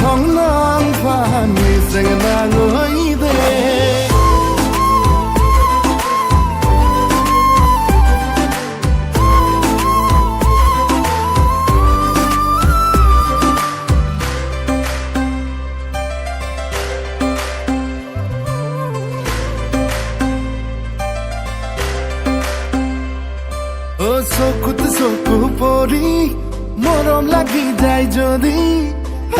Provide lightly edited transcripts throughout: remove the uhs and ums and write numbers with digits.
hong nang phan ni seng na ngoi de চকুত চকু পৰি মৰম লাগি যায় যদি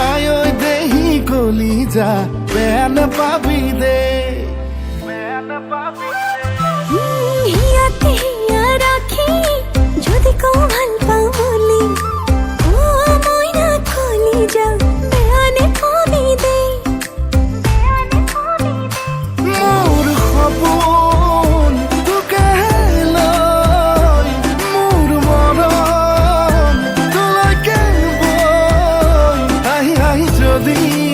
আয় দেহি কলি যা বেয়া নাপাবি দে হিয়াতে হিয়া রাখি যদি কও ভাল পাও বলি ও ময়না কলি যা বেয়া নাপাবি দে মোর সপোন তোকে লৈ মোর মৰম তোলৈকে বৈ আহি আহি যদি